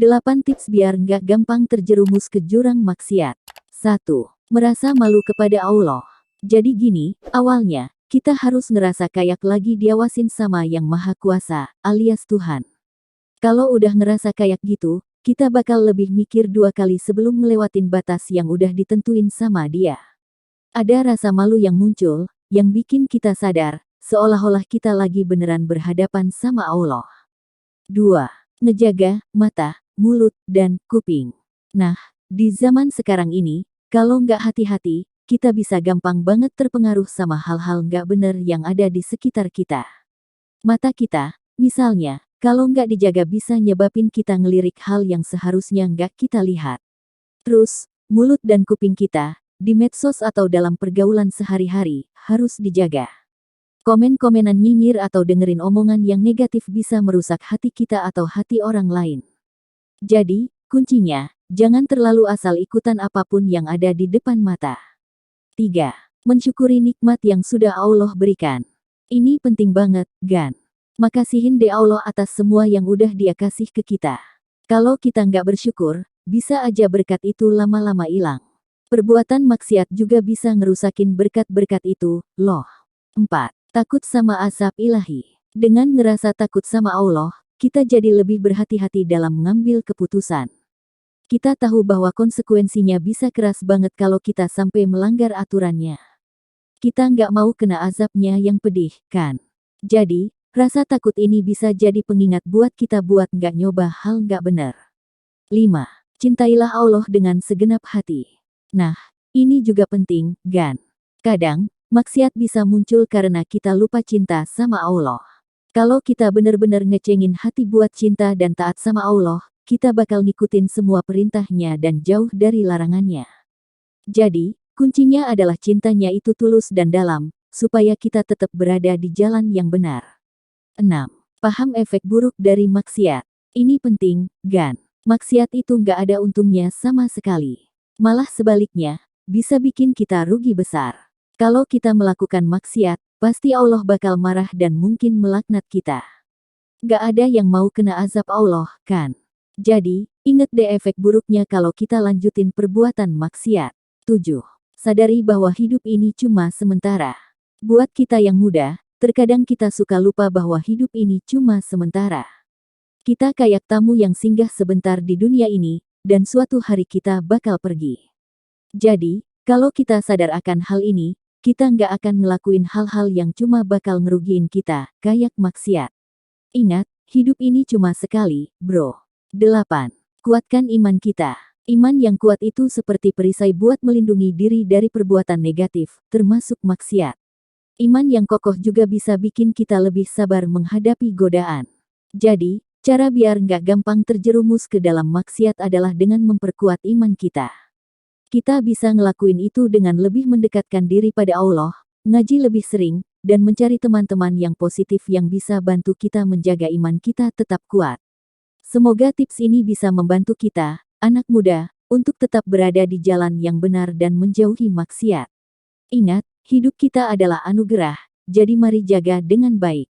8 tips biar nggak gampang terjerumus ke jurang maksiat. 1. Merasa malu kepada Allah. Jadi gini, awalnya, kita harus ngerasa kayak lagi diawasin sama Yang Maha Kuasa, alias Tuhan. Kalau udah ngerasa kayak gitu, kita bakal lebih mikir 2 kali sebelum ngelewatin batas yang udah ditentuin sama Dia. Ada rasa malu yang muncul, yang bikin kita sadar, seolah-olah kita lagi beneran berhadapan sama Allah. 2. Ngejaga mata, mulut, dan kuping. Nah, di zaman sekarang ini, kalau nggak hati-hati, kita bisa gampang banget terpengaruh sama hal-hal nggak bener yang ada di sekitar kita. Mata kita, misalnya, kalau nggak dijaga bisa nyebabin kita ngelirik hal yang seharusnya nggak kita lihat. Terus, mulut dan kuping kita, di medsos atau dalam pergaulan sehari-hari, harus dijaga. Komen-komenan nyinyir atau dengerin omongan yang negatif bisa merusak hati kita atau hati orang lain. Jadi, kuncinya, jangan terlalu asal ikutan apapun yang ada di depan mata. 3. Mensyukuri nikmat yang sudah Allah berikan. Ini penting banget, kan? Makasihin deh Allah atas semua yang udah Dia kasih ke kita. Kalau kita nggak bersyukur, bisa aja berkat itu lama-lama hilang. Perbuatan maksiat juga bisa ngerusakin berkat-berkat itu, loh. 4. Takut sama azab ilahi. Dengan ngerasa takut sama Allah, kita jadi lebih berhati-hati dalam mengambil keputusan. Kita tahu bahwa konsekuensinya bisa keras banget kalau kita sampai melanggar aturannya. Kita nggak mau kena azabnya yang pedih, kan? Jadi, rasa takut ini bisa jadi pengingat buat kita buat nggak nyoba hal nggak benar. 5. Cintailah Allah dengan segenap hati. Nah, ini juga penting, kan? Kadang, maksiat bisa muncul karena kita lupa cinta sama Allah. Kalau kita benar-benar ngecengin hati buat cinta dan taat sama Allah, kita bakal ngikutin semua perintahnya dan jauh dari larangannya. Jadi, kuncinya adalah cintanya itu tulus dan dalam, supaya kita tetap berada di jalan yang benar. 6. Paham efek buruk dari maksiat. Ini penting, kan? Maksiat itu nggak ada untungnya sama sekali. Malah sebaliknya, bisa bikin kita rugi besar. Kalau kita melakukan maksiat, pasti Allah bakal marah dan mungkin melaknat kita. Gak ada yang mau kena azab Allah, kan? Jadi, inget deh efek buruknya kalau kita lanjutin perbuatan maksiat. 7. Sadari bahwa hidup ini cuma sementara. Buat kita yang muda, terkadang kita suka lupa bahwa hidup ini cuma sementara. Kita kayak tamu yang singgah sebentar di dunia ini, dan suatu hari kita bakal pergi. Jadi, kalau kita sadar akan hal ini, kita nggak akan ngelakuin hal-hal yang cuma bakal ngerugiin kita, kayak maksiat. Ingat, hidup ini cuma sekali, bro. 8. Kuatkan iman kita. Iman yang kuat itu seperti perisai buat melindungi diri dari perbuatan negatif, termasuk maksiat. Iman yang kokoh juga bisa bikin kita lebih sabar menghadapi godaan. Jadi, cara biar nggak gampang terjerumus ke dalam maksiat adalah dengan memperkuat iman kita. Kita bisa ngelakuin itu dengan lebih mendekatkan diri pada Allah, ngaji lebih sering, dan mencari teman-teman yang positif yang bisa bantu kita menjaga iman kita tetap kuat. Semoga tips ini bisa membantu kita, anak muda, untuk tetap berada di jalan yang benar dan menjauhi maksiat. Ingat, hidup kita adalah anugerah, jadi mari jaga dengan baik.